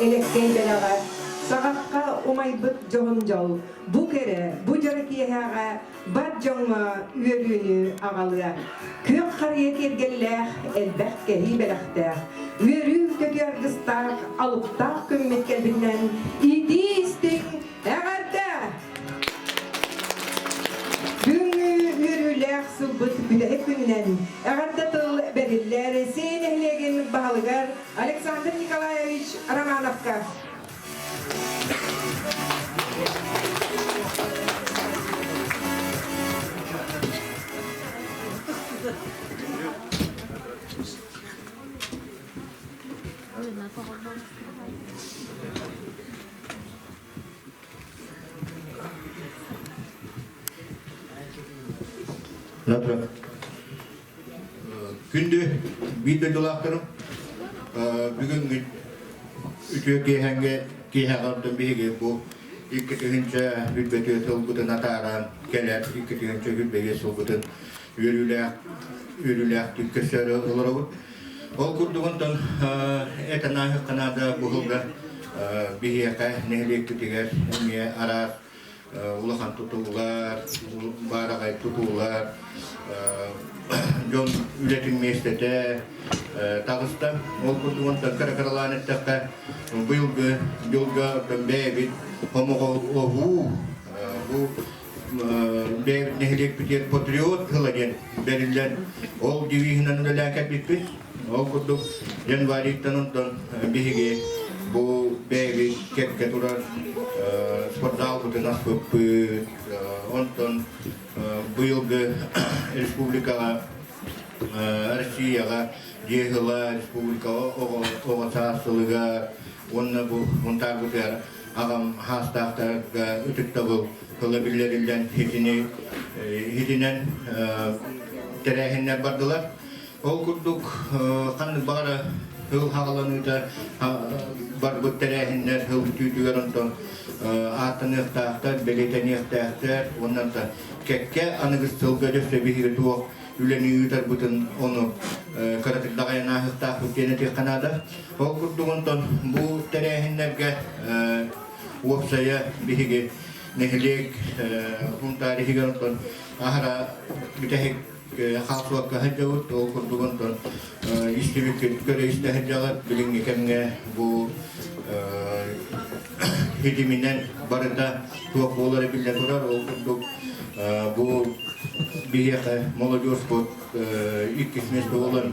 elekey belaga Sağakka umaybıt joğunjol bu kere bu jarakiyaga bat joğma üyerünü ağalıya kök karıya kergeller elbet kehi belakta üyerü töker gıstak alıpta kümmet kelbinden idi istik eğerde Günü üyerüler sıbıt bile hepünden eğerde tıl belirler sen ehlegin bağlıgar Alexander Nikolayevich Romanovka Завтра. Күнді бейді долақтырым. Бүгін үтіе кейхағардың бейге бұл екі түгінші үлбеті сылғытын атаран келер, екі түгінші үлбеге сылғытын үріләк түккісері ұлыры бұд. Ол күрдігінтін әтін ағы қанада бұғылда бейеқі нәлек күтігер, әме арас, улахан тұтуылар, барағай тұтуылар, жон үлетін местеті тағыста. Ол күрдігінтін қыры-қырылан әттіққа бұйылғы, жылға бәйбіт, хомоға оғу, бәйбіт нәлек күтер патриот қыладен бәрілден. Ол девизінен үләкәт бітпіз. Ол күрдік январиттан ұнтан бейге бұл бәйбіт кәтке тұрар спортзал бұтын аспыппы. Онтан бұйылғы республикаға, Россияға, Дегіла, республикаға, оға сарсылыға, онына бұл мұнтар бұтыр ағам хастақтарға үтікті бұл қылабілерілден хетінен тәрәхінлер бардылар. Ол күрдік қанды бағара хыл хағалануыда бар бұт тәрәхінлер хыл түйтігер онтан атын ұқтақтар, белетен ұқтақтар, оннан да кәкке анығыз сылға дөсті бейгі туақ үләні үйтар бұтын оны қаратықдағайына ұқтақ бүттені тек қанада. Ол күрдік онтан бұл тәрәхінлерге опсая бейгі нәхілек hun tarihigер онтан ахара бүтәхек халсуаққа хаджауыт, ол күрдік онтан истебекет көрі истәхеджағат біліңге кәмге бұл хедімінен барыда туақ болары білден тұрар. Ол күрдік бұл бейеқі молодежь бұд иккес месті олар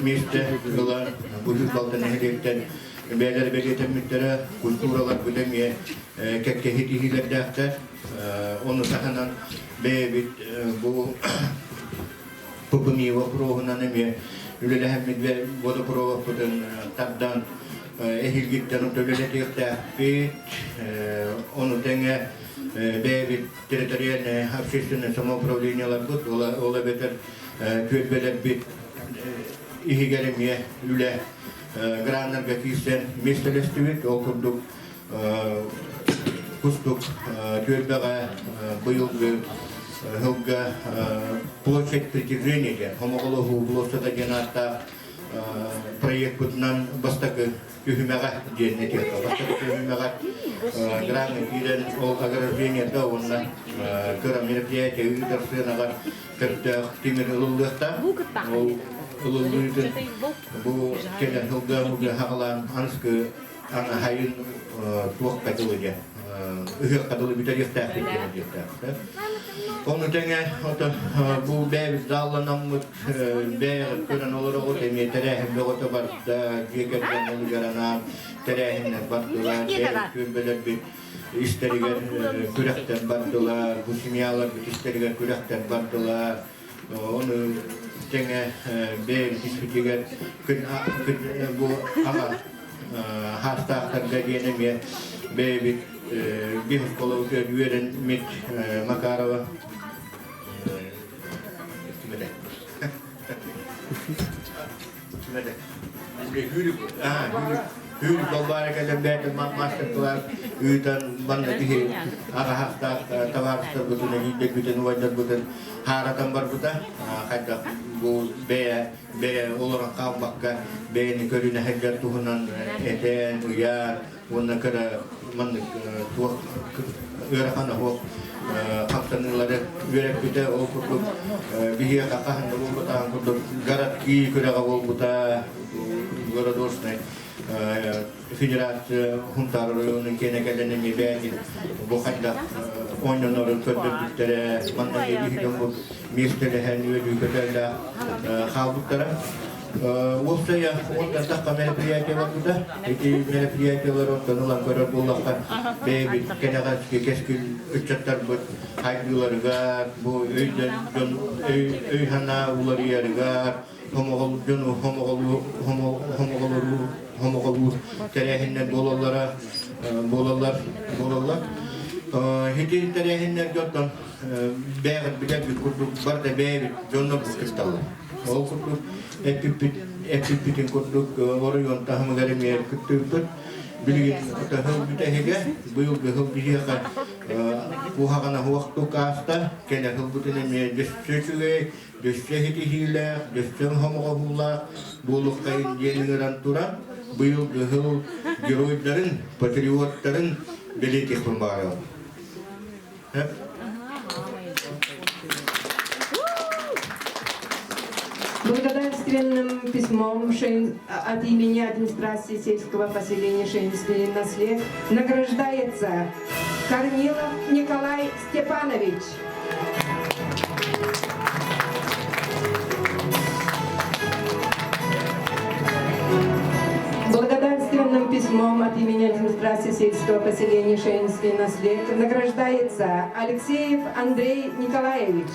месті ғылар бұл жүзбалтын нәхілектен бәлер бәлетен мүттері культуралар бүліңге кәкке хетихилерді ақтар. Оны сақанан бәйбіт бұл пұпымиwa пұрағынан әме үлеләхәммет водопұрағық бұдың табдан эхилгиттен өтөлелеті ықтақпет. Оны тәңе бәйбіт территориальное общественное самоуправлениялар бұд. Ола бәтір көтбәлер бет ихигереме үлі граннарға кейсен местелесті бет. Ол күрдік күстік төлбәға бұйылғы ғылға площадь притяжения. Хомоғылығы площада женатта проект бұтынан бастақы түйімеға ден етеді. Бастақы түйімеға гранны кейден ол ограждениеда онна көрі мероприятия үйдірсенаға кірттіқ темір ұлылықта. Ол ұлылығын бұл келен ғылға хағылан анысқы ана хайын туақ қадылыға. Үхек қадылы бүтер ектәқ етті. Onun tenge bu beyaz dağlanamut beyaz kören olarak o temi terehim de o tabar da gekerden onu yarana terehimler baktılar kömbeler bir isteriger kürekten baktılar bu simyalar bir isteriger kürekten baktılar onu tenge beyaz dispitiger bu ama hasta aktarda diyenem beyaz bir kolu üyeren mit Makarova Hür dolbara kadar beyaz masterlar üyden bana diye aga hasta tavarsta bütün gidip bütün vajat bütün haratan var burada kadar bu be olarak kalmakka beni körüne hedder tuhunan eten uyar bununla kara manlık tuğ öğretmeni hoş kaptanları yürek bite o kutluk bihiye kakahan bu buta kutluk garat ki köre kabul buta gara dostne federat huntarının kene kelene mi beğendi bu kadar oyunların kötülükleri mantığı bir bu misteri henüz yükselde kaldıkları Ulusaya orada da merpiyatı var burada. Peki merpiyatı var orada nulan karar bulakta. Bebi kenarası keskil uçaklar bu hayduları var. Bu hana uları yeri var. Homogolu terehinler bolalar. Hedi terehinler gördüm. Beğer bile bir kurduk var da beğer jonno kristallı. O kurduk epipitin kurduk oryon tahım garim yer küttük. Bilgin tahım bitehege bu yıl bir haka bu hakana vaktu kasta kene hılbutine me desçüge desçehiti hile desçen homoğula buluk kayın yeniran tura bu yıl heroidlerin patriotların belirtih pembaharan. Благодарственным письмом от имени администрации сельского поселения Шейнский наслед награждается Корнилов Николай Степанович. Благодарственным письмом от имени администрации сельского поселения Шейнский наслед награждается Алексеев Андрей Николаевич.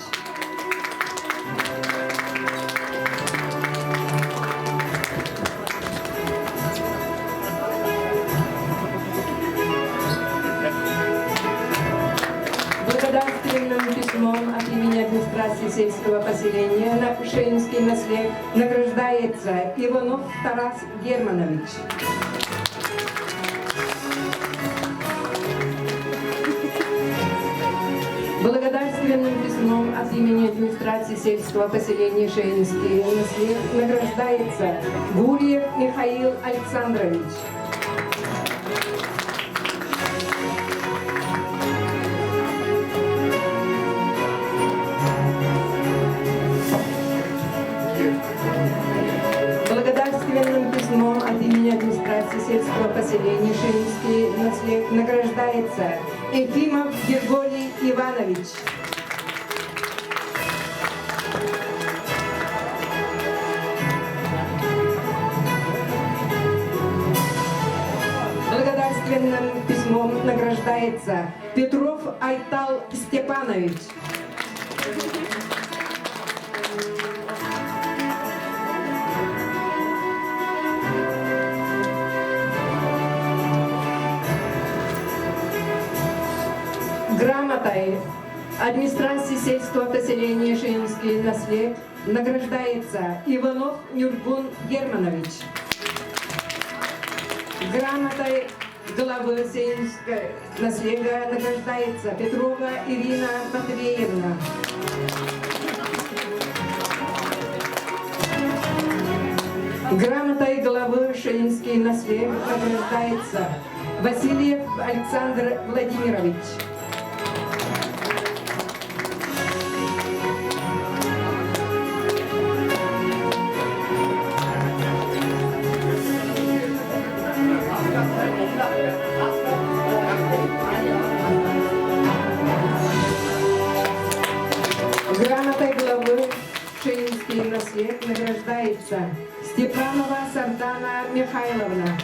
Письмом от имени администрации сельского поселения на Шейнский наслед награждается Иванов Тарас Германович. Благодарственным письмом от имени администрации сельского поселения Шейнский наслед награждается Гурьев Михаил Александрович. От имени администрации сельского поселения Шейнский наслед награждается Ефимов Григорий Иванович. Благодарственным письмом награждается Петров Айтал Степанович. Грамотой администрации сельского поселения Шейнский наслед награждается Иванов Нюргун Германович. Грамотой главы сельского наследа награждается Петрова Ирина Матвеевна. Грамотой главы Шейнский наслед награждается Васильев Александр Владимирович. Грамотой главы Шейнский наслед награждается Степанова Сардана Михайловна.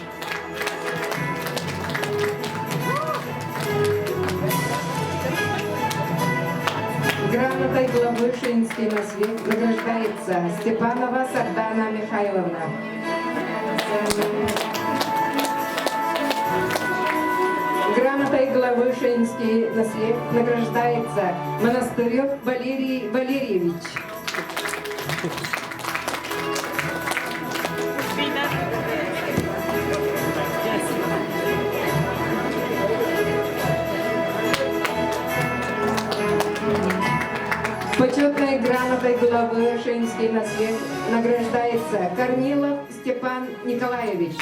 Грамотой главы Шейнский наслед награждается Степанова Сардана Михайловна. Грамотой главы Шейнский наслед награждается Монастырев Валерий Валерьевич. Почетной грамотой грамотой главы «Женский наслед» награждается Корнилов Степан Николаевич.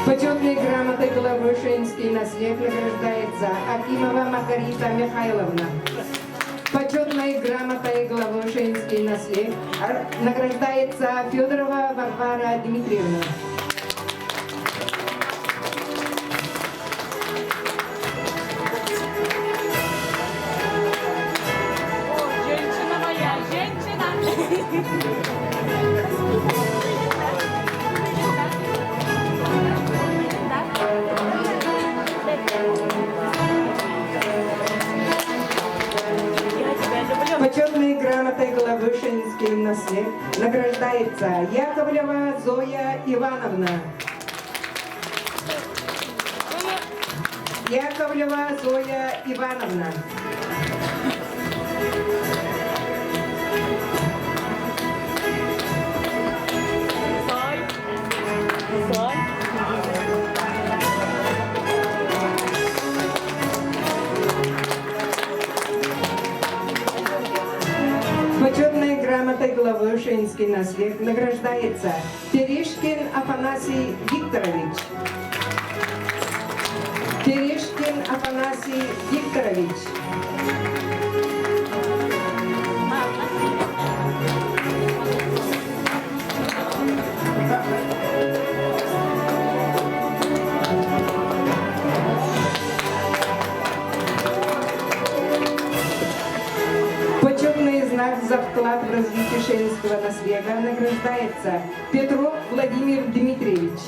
Почетной грамотой главы «Женский наслед» награждается Акимова Маргарита Михайловна. Почетной грамотой главы «Женский наслед» награждается Федорова Варвара Дмитриевна. Женщина моя, женщина! Почетной грамотой главы «Женский наслед» награждается Яковлева Зоя Ивановна. Яковлева Зоя Ивановна. Почетной грамотой главы «Женский наслед» награждается Терещкин Афанасий Викторович. Терещкин Афанасий Викторович. Почетный знак за вклад в развитие женского наследия награждается Петров Владимир Дмитриевич.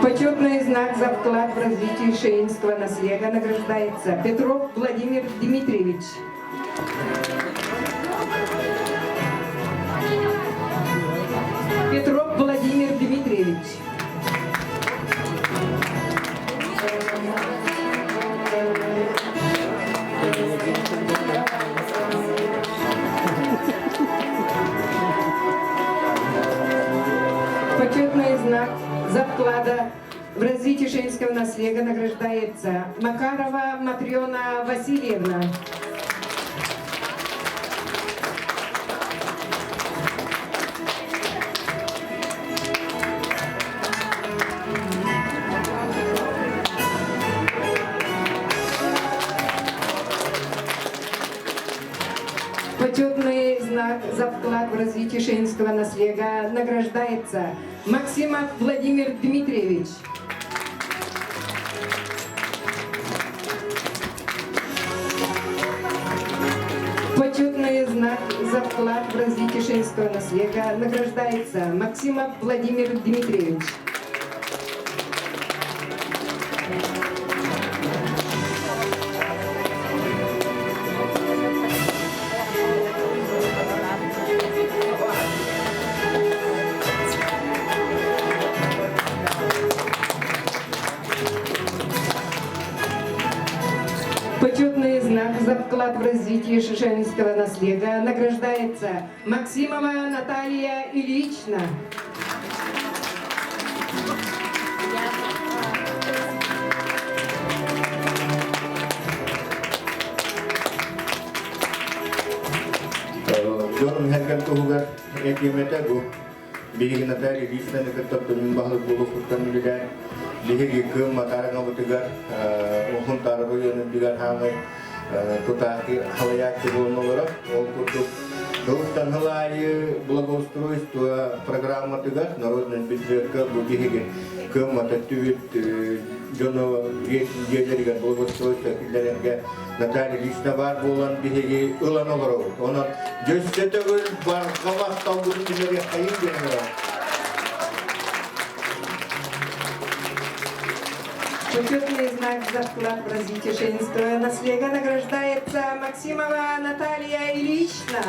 Почетный знак за вклад в развитие женского наследия награждается Петров Владимир Дмитриевич. Петров Владимир Дмитриевич. Почетный знак за вклада в развитие женского наследия награждается Макарова Матрена Васильевна. Почетный знак за вклад в развитие женского наследия награждается Максимов Владимир Дмитриевич. Почетный знак за вклад в развитие женского наследия награждается Максимов Владимир Дмитриевич. Почетный знак за вклад в развитие женского наследия награждается Максимова Наталья Ильична. Жонун хәргән тугар экимете бу. Биги Наталья Ильична кытып баһлык булып кыткан биле. Биги кым матарга бутыгар охун тарбы йөнү бигар хаңы тутаки халаяк болнолора ол курдук Дохтан халайы благоустройство программа тыгар народный бюджетка бу биги кым ататүбит жоно ежерген благоустройство килеренге Наталья Ильична бар болан биги ыланолор. Онан дөстетөгөр бар кабактан бу килерге кайын генера. Почетный знак за вклад в развитие женского наследия награждается Максимова Наталья Ильична.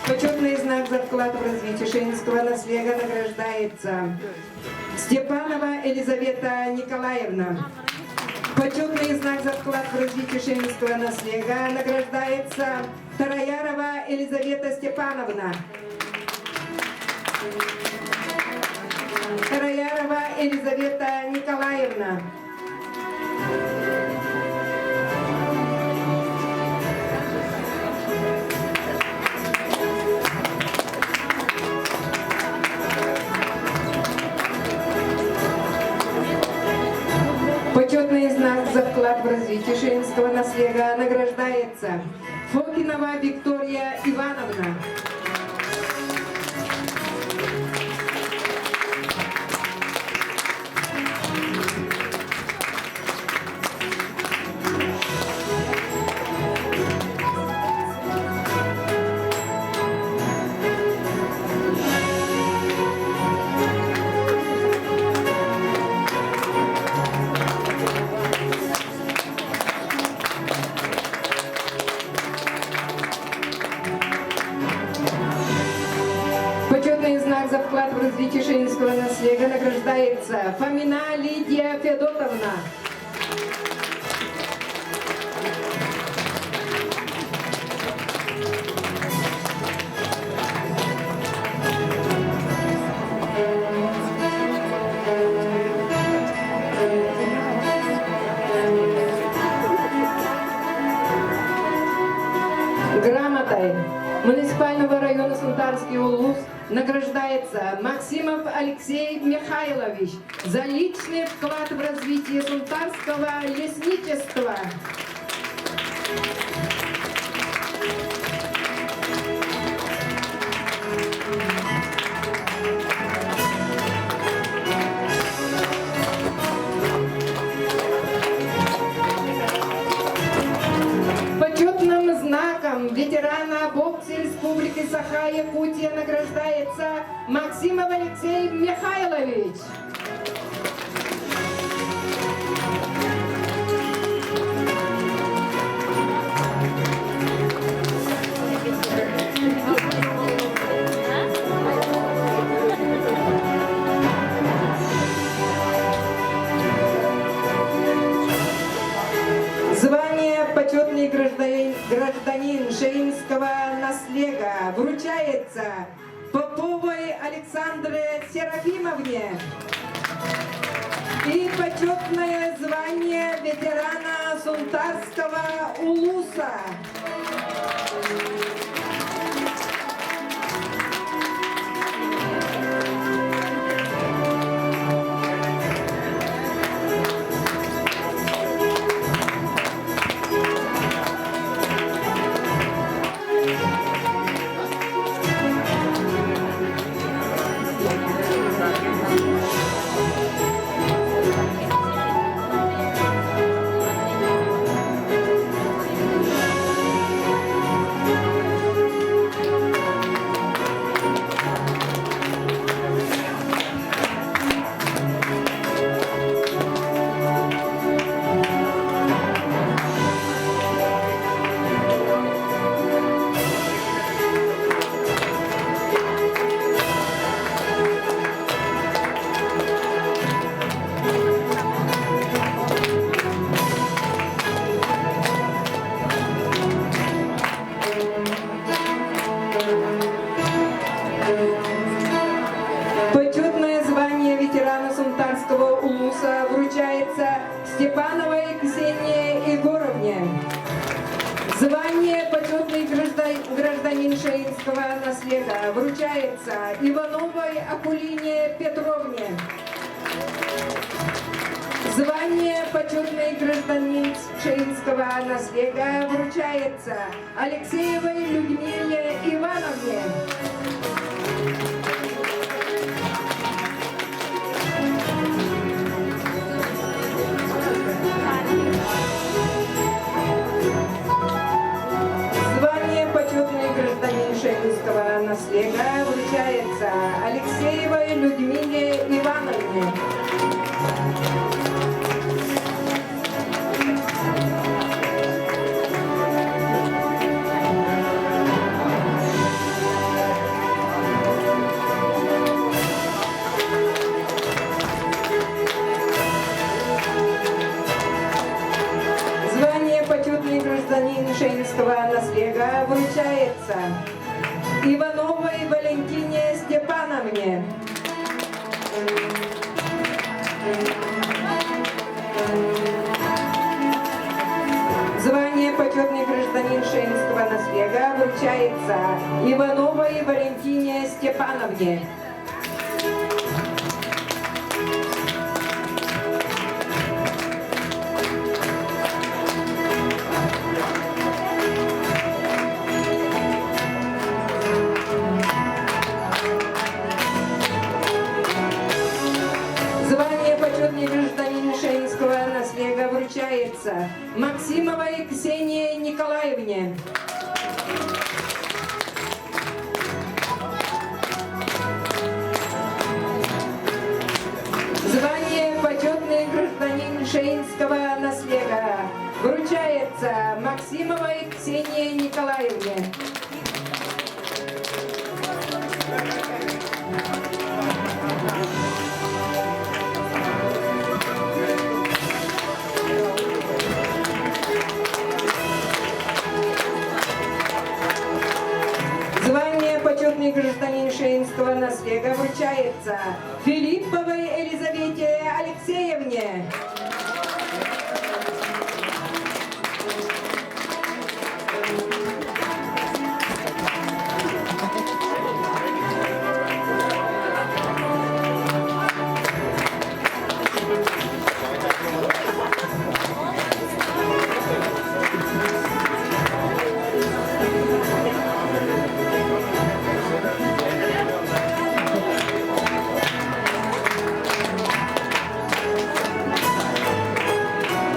Почетный знак знак за вклад в развитие Шейнского наследия награждается Степанова Елизавета Николаевна. Почетный знак за вклад в развитие Шейнского наследия награждается Тараярова Елизавета Степановна. Тараярова Елизавета Николаевна. Почетный знак за вклад в развитие Шейнского наследия награждается Фокинова Виктория Ивановна. За вклад в развитие Шейнского наследия награждается Фомина Лидия Федотовна. Грамотой муниципального района Сунтарский улус награждается Максимов Алексей Михайлович за личный вклад в развитие сунтарского лесничества. Почетным знаком ветерана бокса Республики Саха-Якутия награждается Максимов Алексей Михайлович. Звание почетный гражданин Шейнского наследия вручается Поповой Александре Серафимовне. И почетное звание ветерана Сунтарского улуса. Почетное звание ветерана Сунтарского улуса вручается Степановой Ксении Егоровне. Звание почетный гражданин Шейнского наследия вручается Ивановой Акулине Петровне. Звание почетный гражданин Шейнского наследия вручается Алексеевой Людмиле Ивановне. Звание почетный гражданин Шейнского наследия вручается Алексеевой Людмиле Ивановне. Шейнского наследия вручается Ивановой Валентине Степановне. Звание почетный гражданин Шейнского наследия вручается Ивановой Валентине Степановне. Звание почетный гражданин Шейнского наследия вручается Максимовой Ксении Николаевне. Звание почетный гражданин Шейнского наследия вручается Максимовой Ксении Николаевне. Звание почетный гражданин Шейнского наследия вручается Филипповой Елизавете Алексеевне.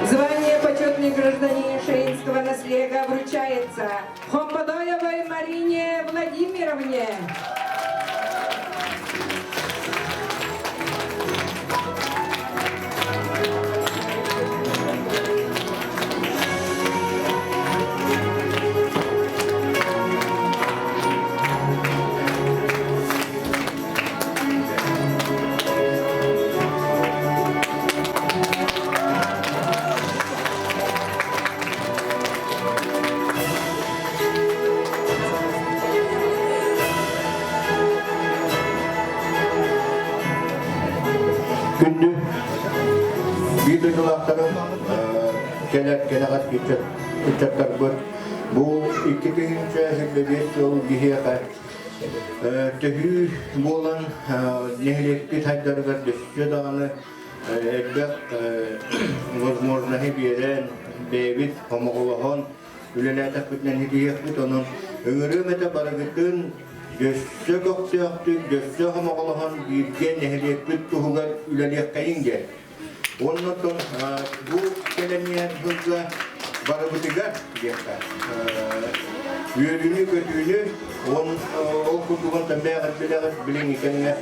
Звание почетный гражданин Шейнского наследия вручается Хомпадоевой Марине Владимировне. Күнді бейді жылақтарын кәләт кетчаттар бұр. Бұл 2025 жыл бейеға түхі болан нәхілекті тайдарығар дүші дағаны әлбәк возможнахи берен бейбіт хомоғылығын үлеләтәк бүтінен хидиек бүт оның өңірі мәті барығытын Дөссө көктөктүк, дөссө хомоголохон бирген нехелек бүт туһугар үлелек кайынге. Оннотон бу келемиен хылга барыбытыгар декка. Үйөрүнү көтүүнү ол кутуган тамбагат билегат билин икенге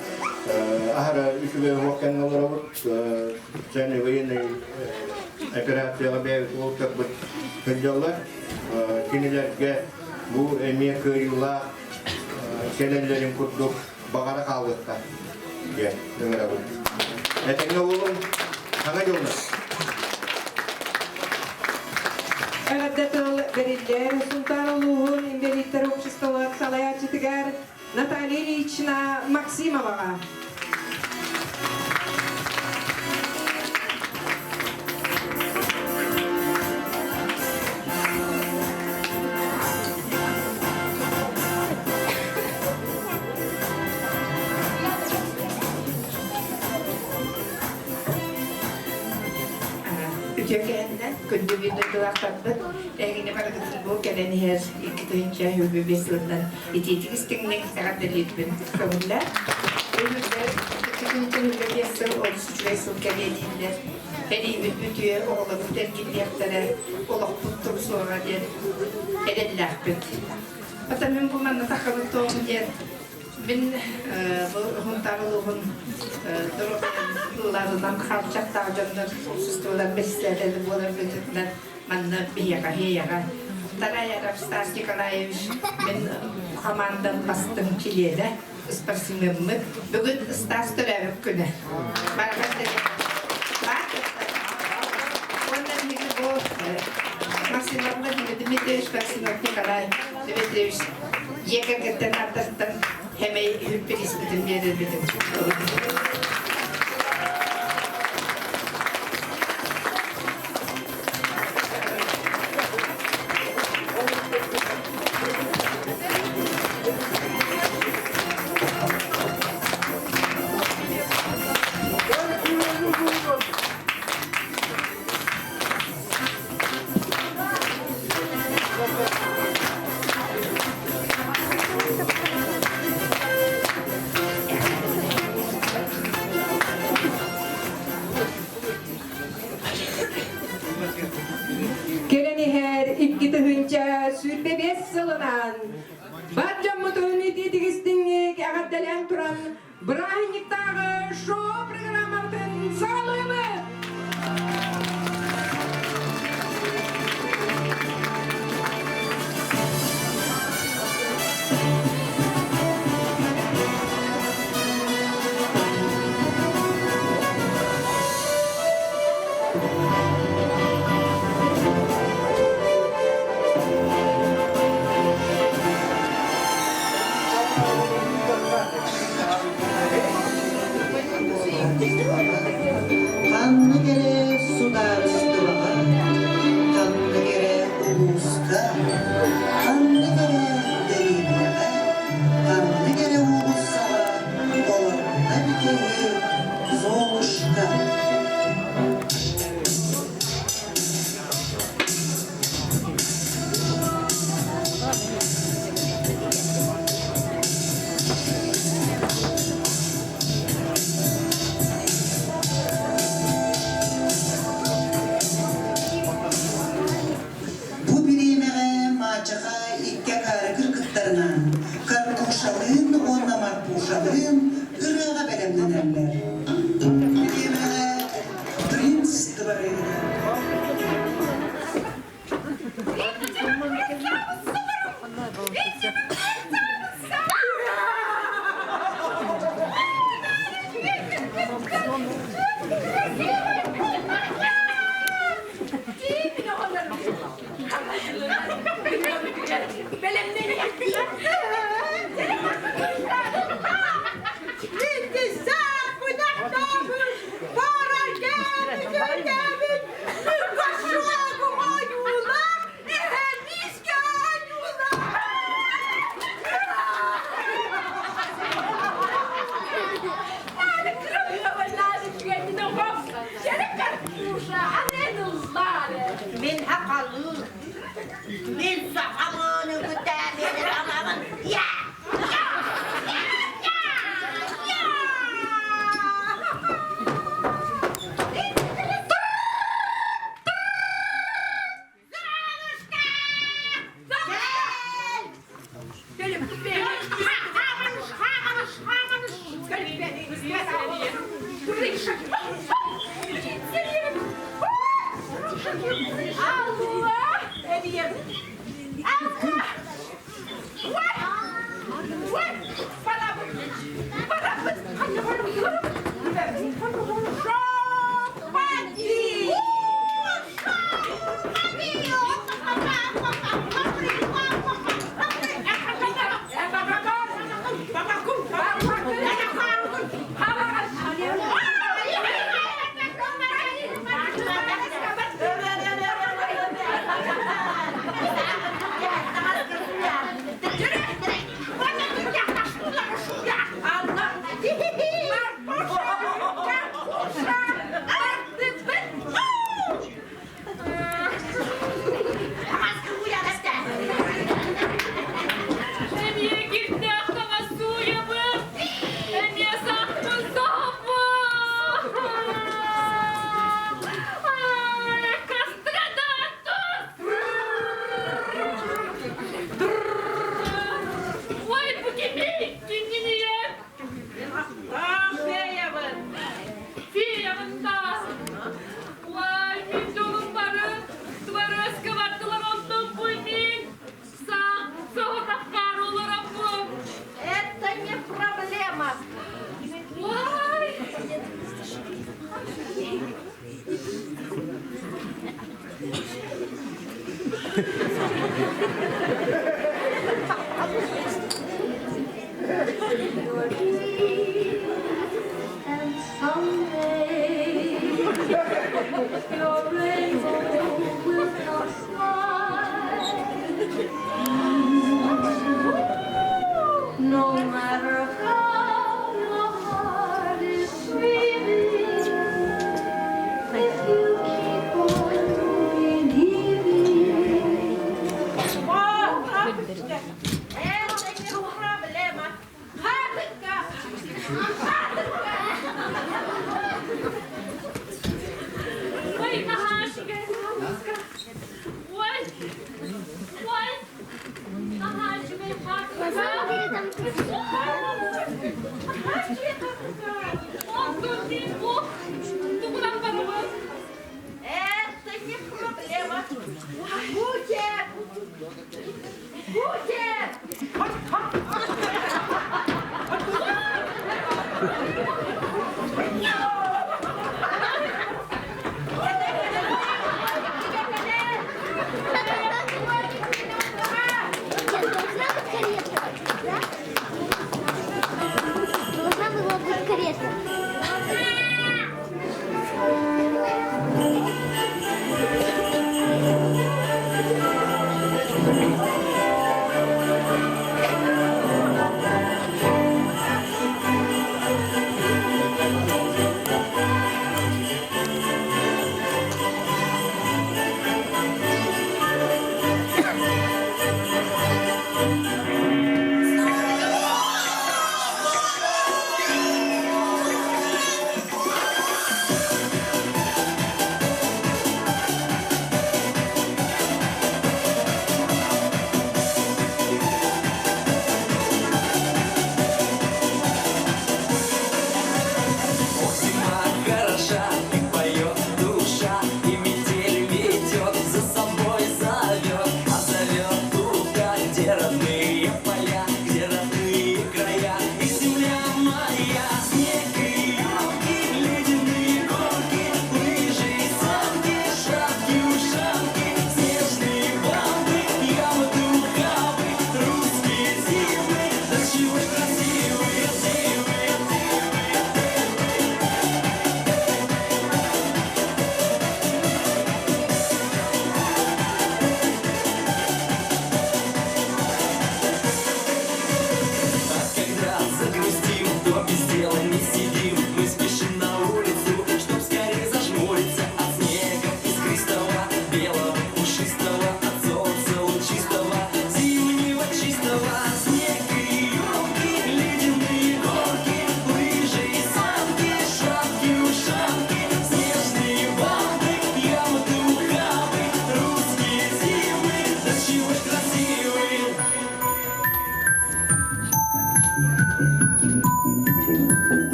ахара үсүгө хоккен олоробут және военный операцияга бәйбит олтак бут кылжалар кинелерге бу эмие кыйыла Selenlerin kurduk, bağara kaldıkta. Gel, Ömer abi. Etekne oğlum, sana yoluna. Эгаддатыл бериллер Султановлугун инвалидтер обществолар салаячытыгар Наталья Ильична Максимовага. Türkiye'den kundu bir de kulaklardı. Engin barakatın bu gelen her iki tuyunca hübü beslerinden ititik istinlik sakatlarıydı. Kavunlar. Ölürler. Tuyunca hübü besler oluşu çüresul gelediğinler. Beni bütüye oğla bütün gidiyaklara olak tuttur sonra diye edeller büt. Vatanın bu manna takılıp doğum diye ben bu huntarılığın durumlarından kalacak daha canlar susturlar beslerleri bulabilirler. Manna bir yaka heyaka. Taraya Rafstas Nikolaevich ben komandan bastım Çile'de. Спасибо. Bugün Stas Törevik günü. Barakat dedi. Bak. Ondan biri bu Максимовна Дмитриевич, Максимов Николай Дмитриевич, Егерген аттастан хемей хүлпериспитин берер бедим. Geleni her ilk hınca sürbe 5 yılınan Badcan mutunu didigistinlik ağaddelen turan Brahiniktағы шоу программатын сağlayımı. Kanlı gere sular üstüva, kanlı gere uluska, kanlı gere derinlere, kanlı gere ulusa, olarında bir kere zoğuşka. Bu birimeye maçağa ikke karı kırkıtlarına, karkuşalığın, onlamak puşalığın, ırığa belemlenirler. Birimeye prins tıvarıyla. من أقل من صحابون قدام الأمام يا Allah! Edeyim. Allah! What? Bana bak. Bana bak. Çok hadi. Hadi yok. gönderin. Sen problema. Harika. Ой, Нагашка, ой, ой, Нагашка, Это не проблема. Будет. Будет. Должна была быть карета.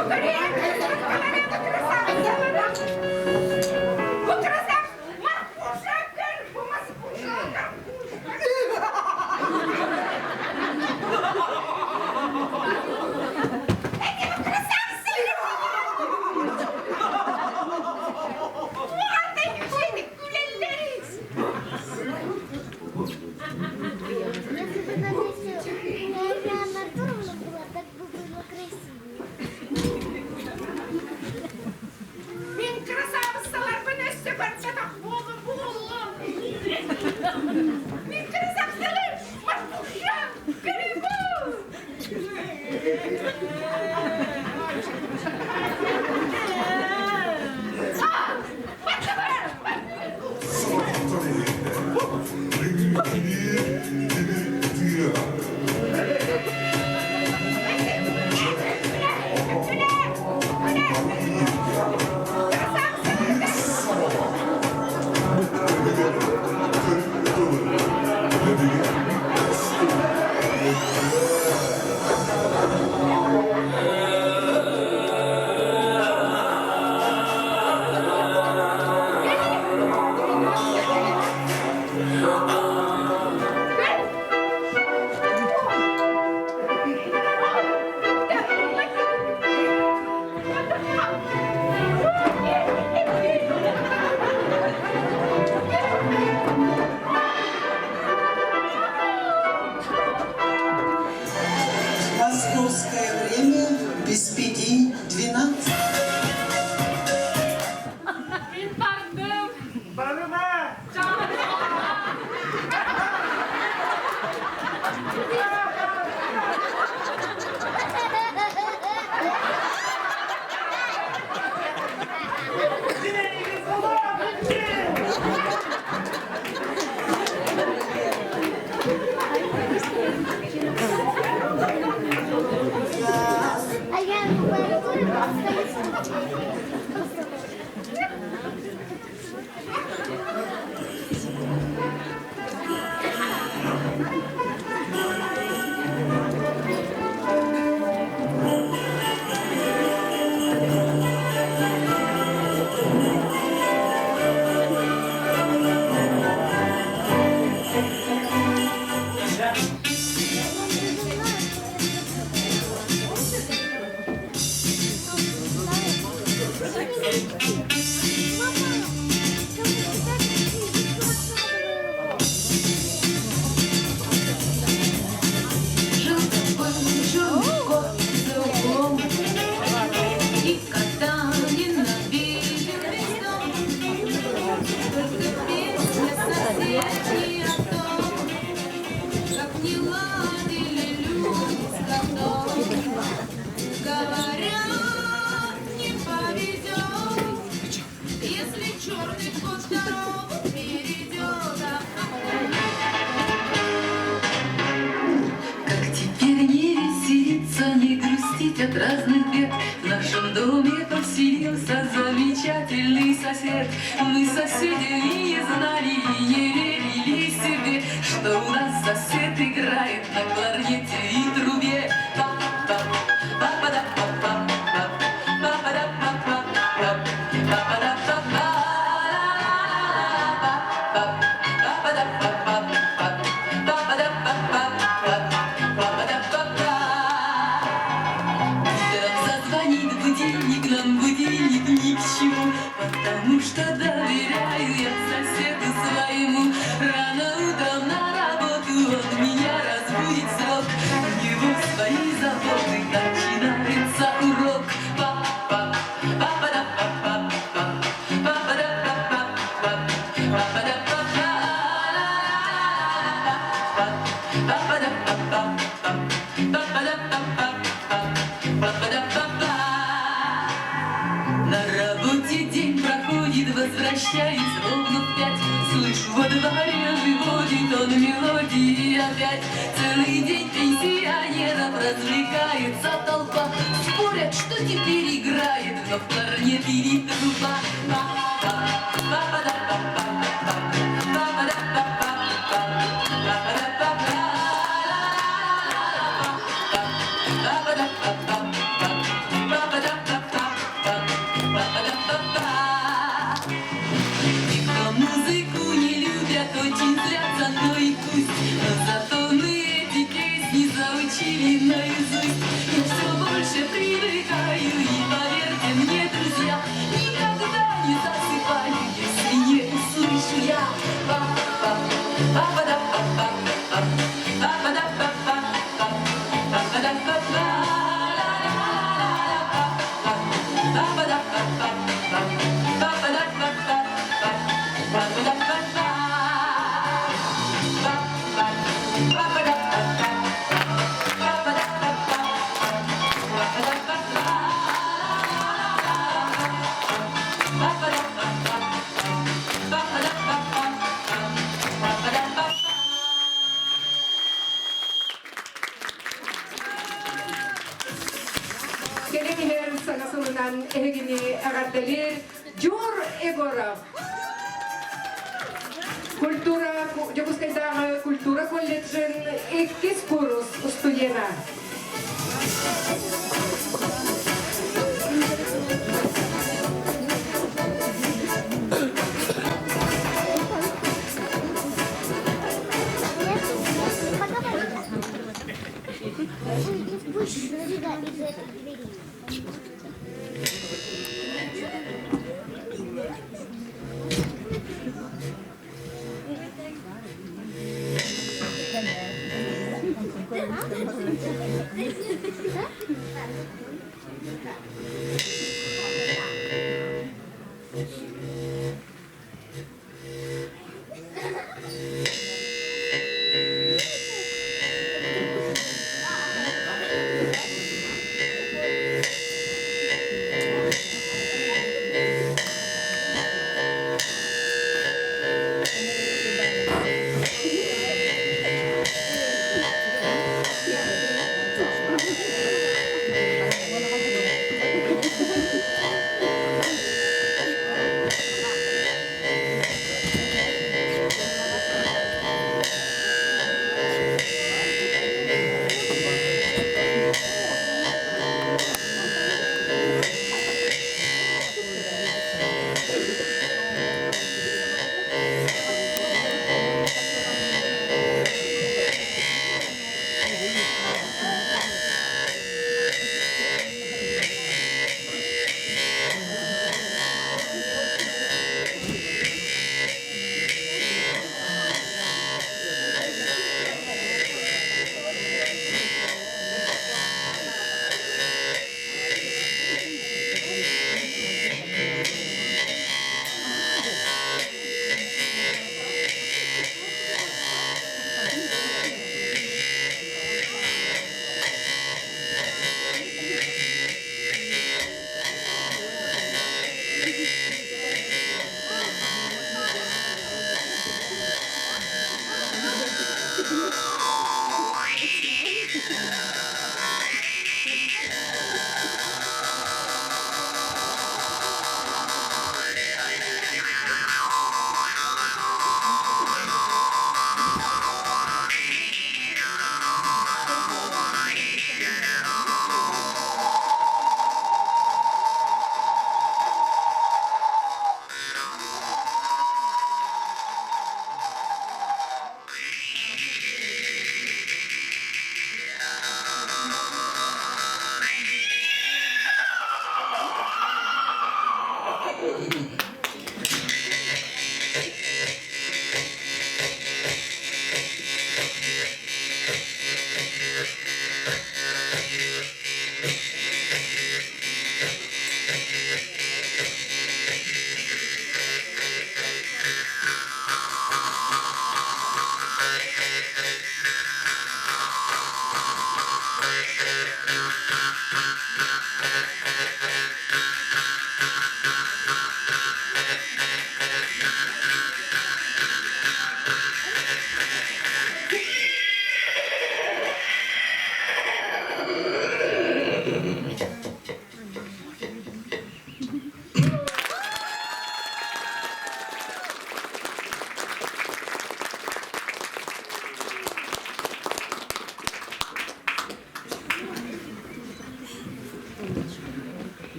Если бы на месте Ильяна Артуровна была, так бы было красивее. Мен красавицалар бенесте барчата болу болу. Мен красавицалар Марфуша Грибу. Московское время без 5:12. Мен бардым. Барына. А я от разных бед. В нашем доме поселился замечательный сосед. Мы соседи не знали и не верили себе, что у нас сосед играет на кларнете и трубе. Будильник нам, будильник ни к чему, потому что доверяю я соседу своему. Рано утром на работу он меня разбудит срок. У него свои заботы, начинается урок. Возвращаюсь ровно в 5, слышу во дворе выводит он мелодии опять. Целый день пенсионеров развлекается толпа, спорят, что теперь играет, но в кларнете и труба. sanasından ehgini agaddalir Jur Egorov. Jabускayda Kultura Колледжен ikkis kurus ustuyena. Пусть сбегает из этой двери.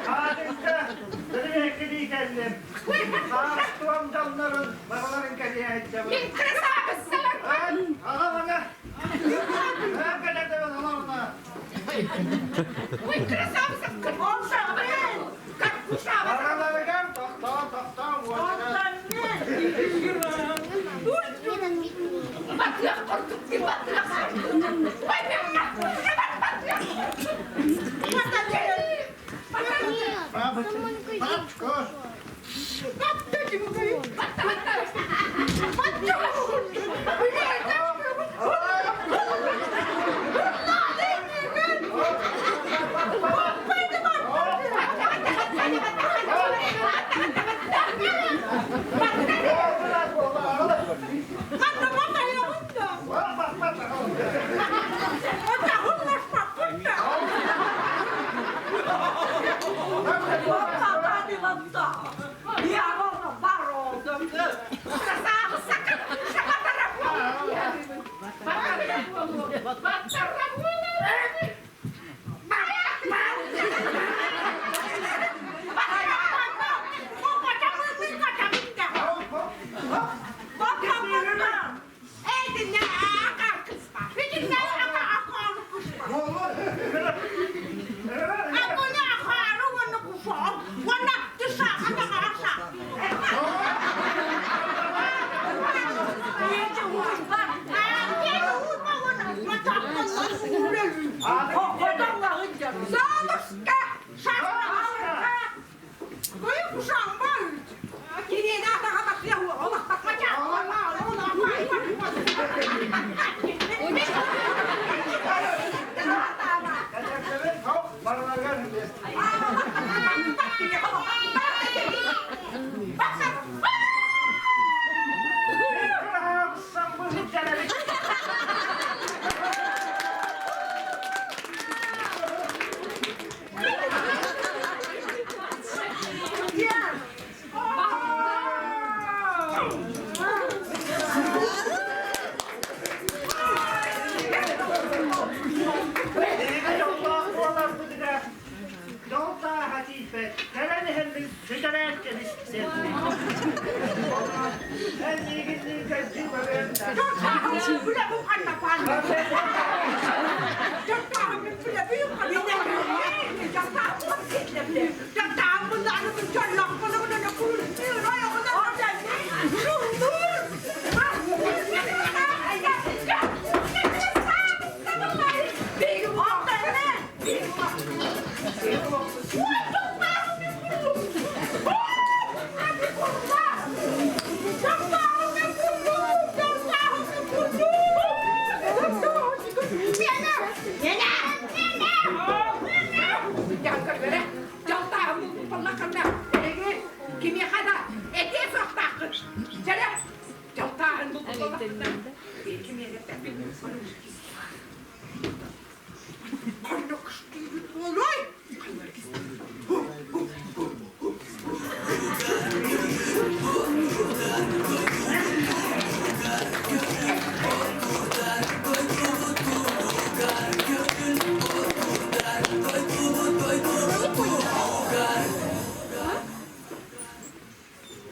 Adeta sürekli geldim. Sağlıklı canların, paraların kariye edeceğim. Ağa bana. Ne kadar da ben ona. Paraları gel, toktan, vuracağım. Koş.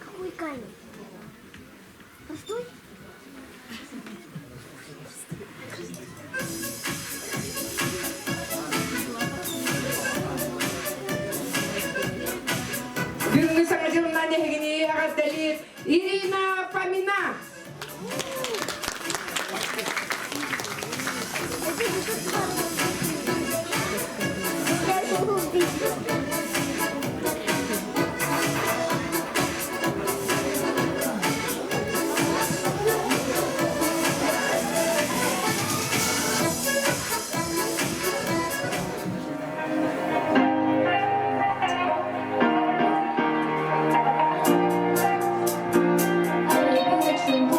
Какой камень? Простой? Günlük sanatçılarından nehrini ağaçları Irina Pamina. Очень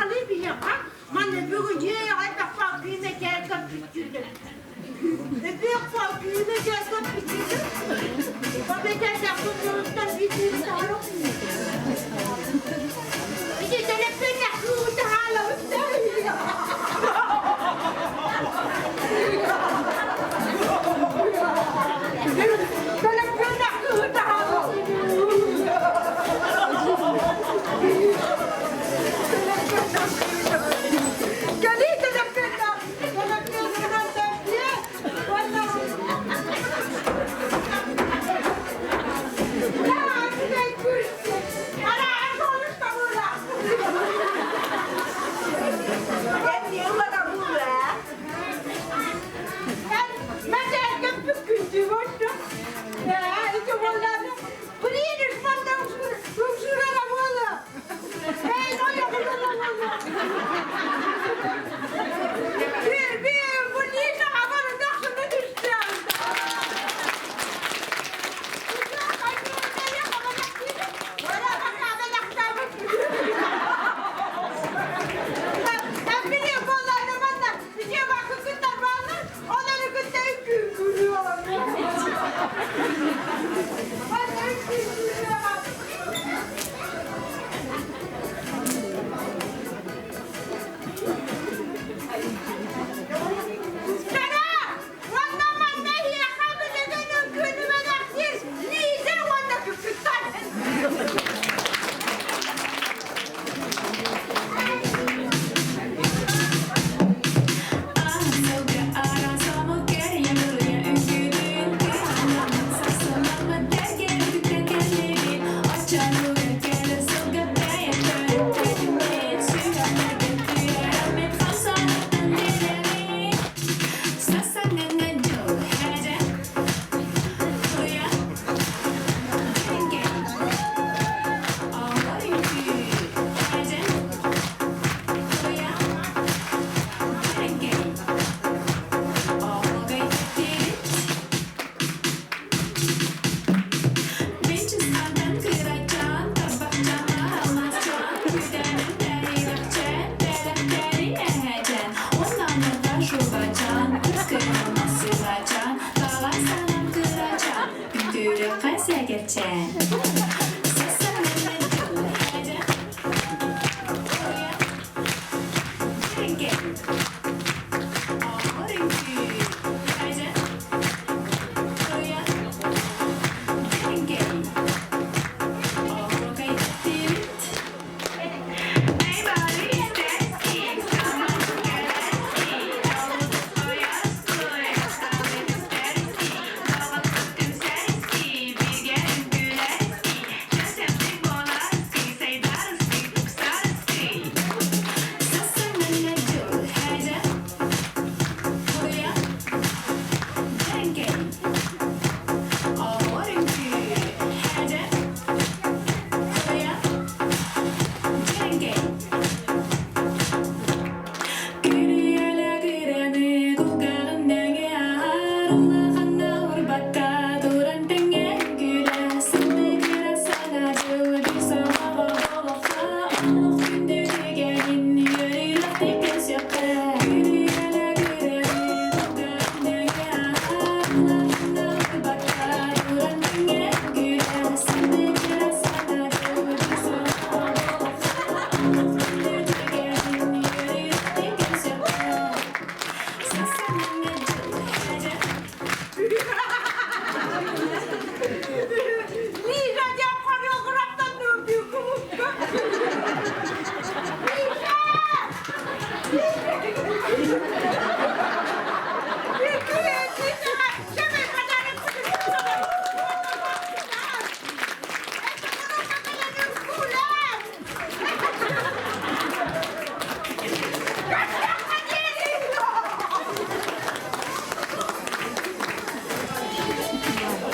kalayım bir yapar. Manne bugün ayda farkıyla gel kapıcıdır. Büyük farkıyla gel kapıcıdır. Babeten yakınlarından bir türlü daha yok. Bir de telefon yakınlığı hala öptürüyor. Telefon yakınlığı hala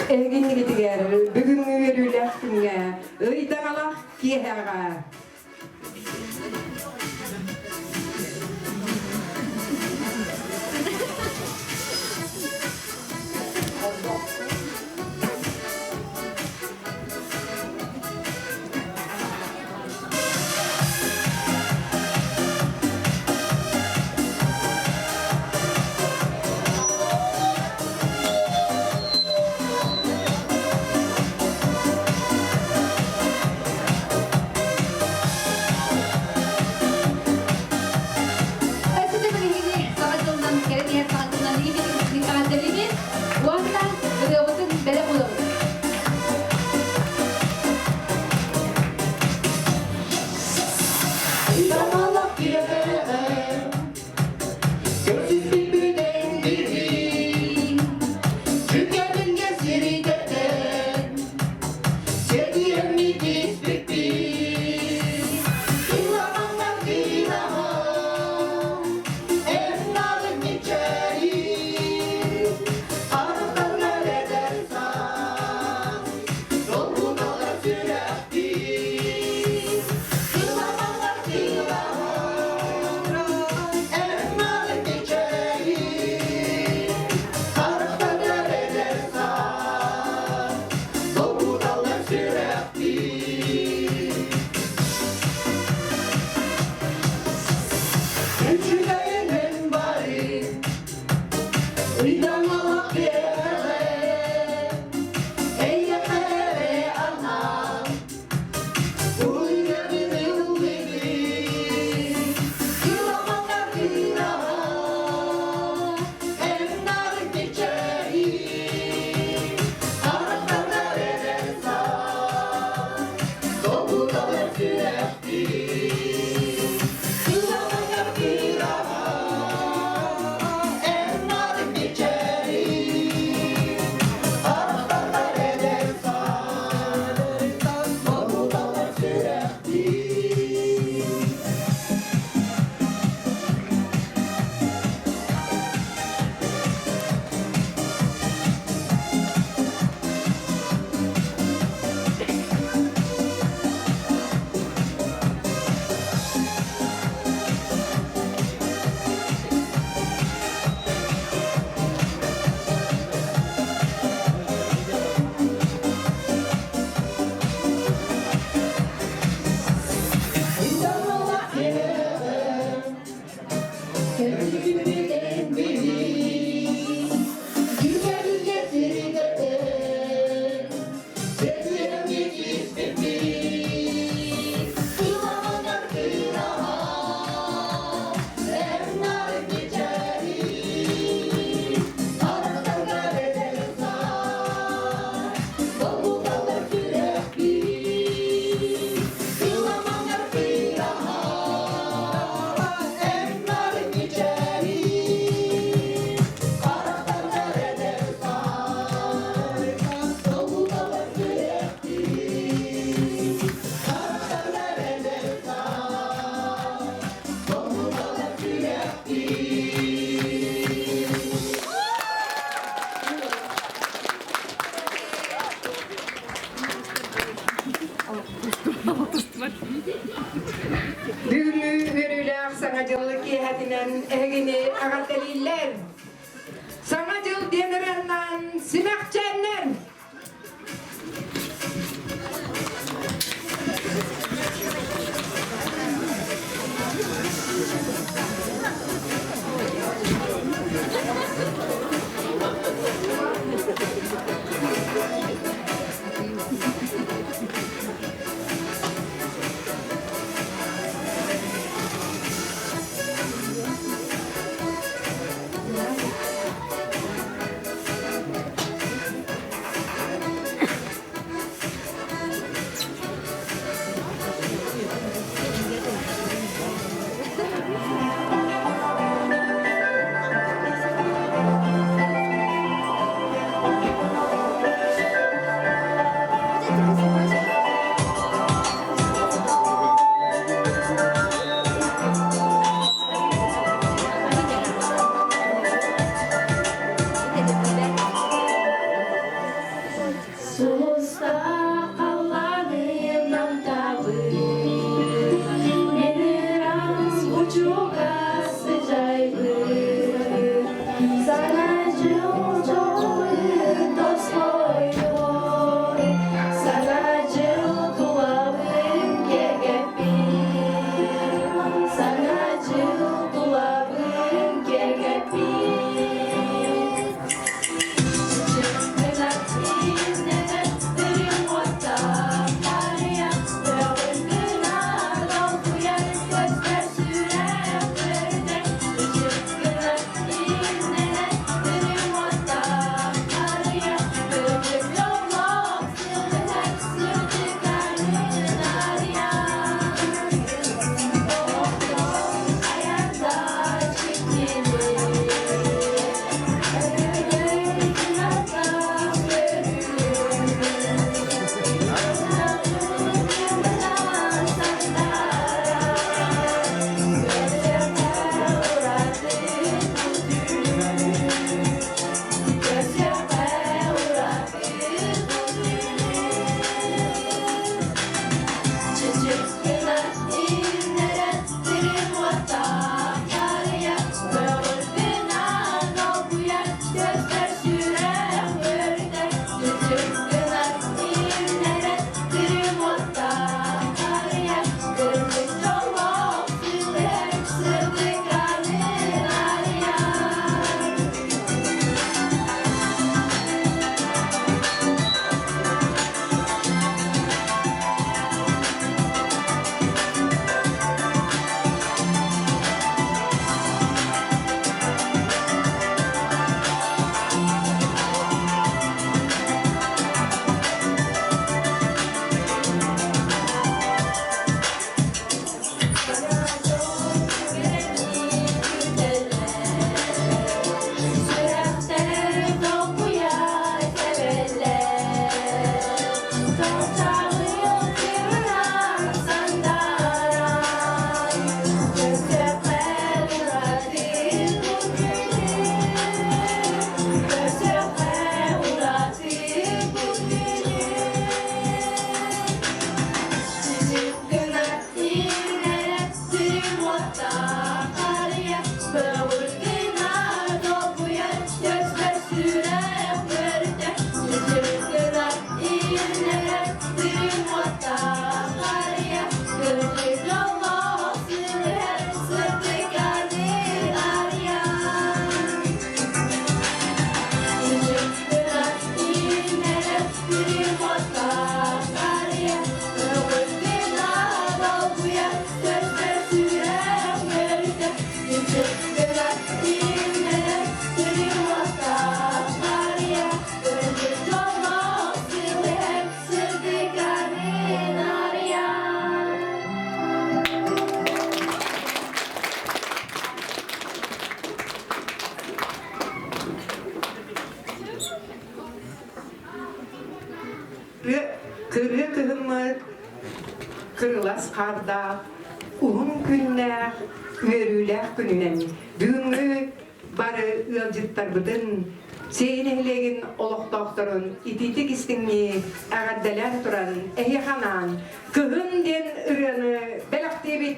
Egin gidiger, bugün verüler kimge, ıydan Allah kiyaga. Бүгүнгү өрүлөр саңа жылы киһэтинен эгини агартелиллер. Саңа жыл денереннан симекченнен. karda, uhun günler, örüler gününen, büyüngü barı ılcıttar bıdın, seyinehlegin oluk doktorun, ititik istinni, ağaddalar turan, ehihanan, kıhın den ırını, belak debit.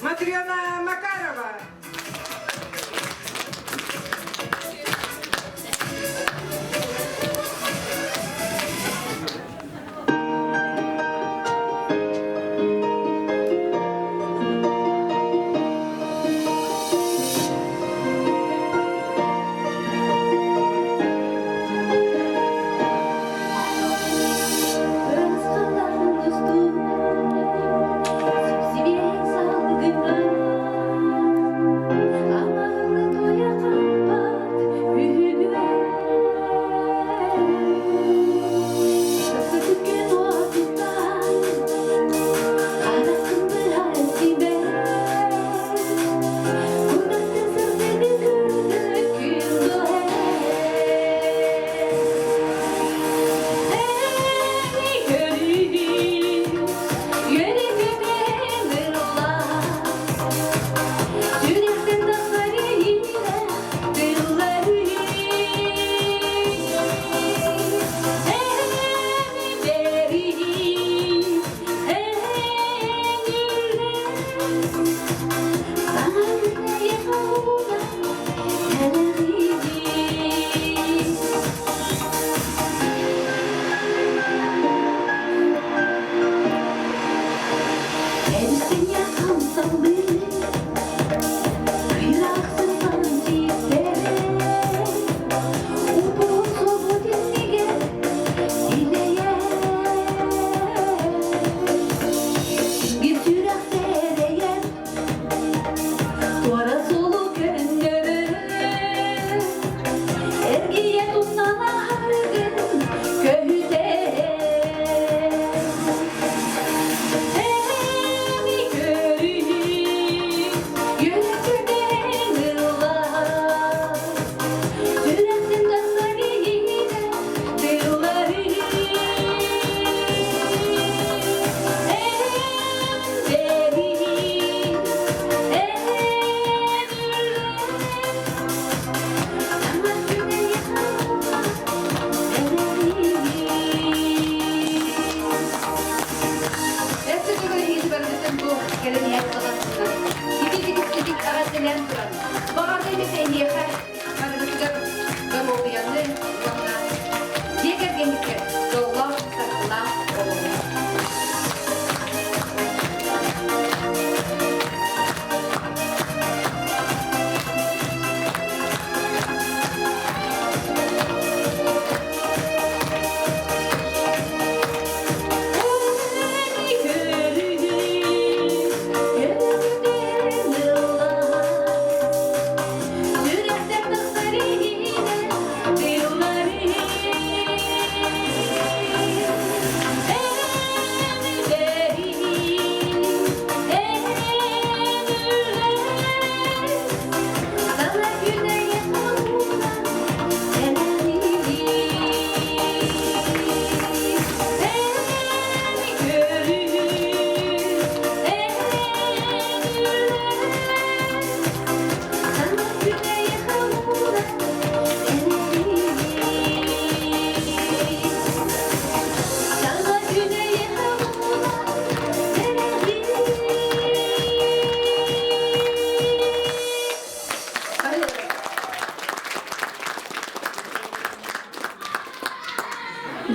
Матрена Макарова.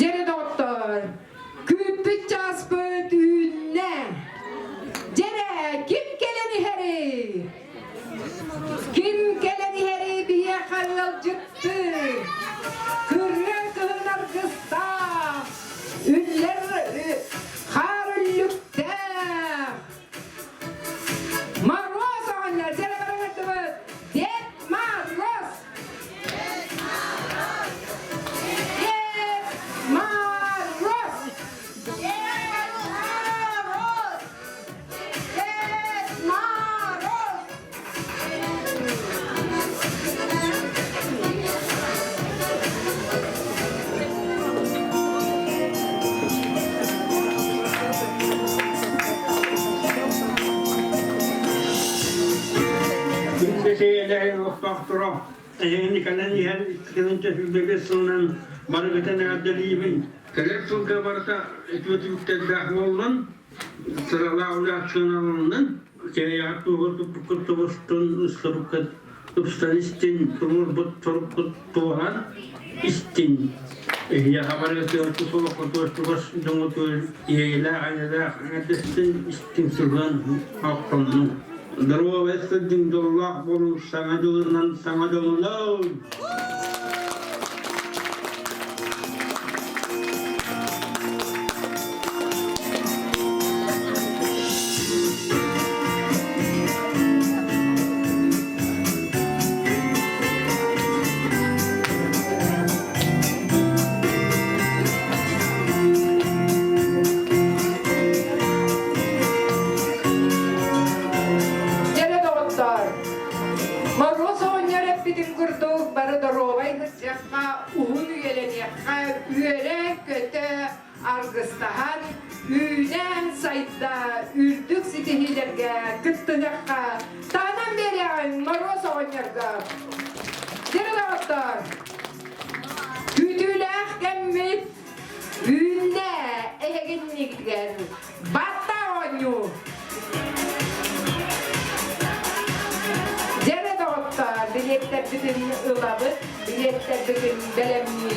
Jere doktor, küpü çaspıt ünne. Jere kim keleni heri? Kim keleni heri biye halal cıttı? Kırrın kıhınar kısta. Ünler harüllükte. Marros oğanlar, jere beraber det marros. Şeyleri vaktıra ehni kalan yer iskilinde hübbesinden marifetine addeliyim. Kerek sulka varsa etvetikte dahvolun sıralı avlat şunalından Kaya tuğur tuğurtun ısırıkı ıpstan istin tuğur but tuğuran istin. Ya haber götürüp soğuk tuğur dumutur yeğle ayda adestin istin sürgan hakkını. Darwa vesdin dollah bolun sana yolundan Argıstahan, üylen sayda, ürdük sitihilerge, kıttınakka, tanım beri maroz oynarga. Dere dağıtlar. Güdülek gemmit, üyne, eheginlikler, batta oynu. Dere dağıtlar, biletler bütün ılabı, biletler bütün belemni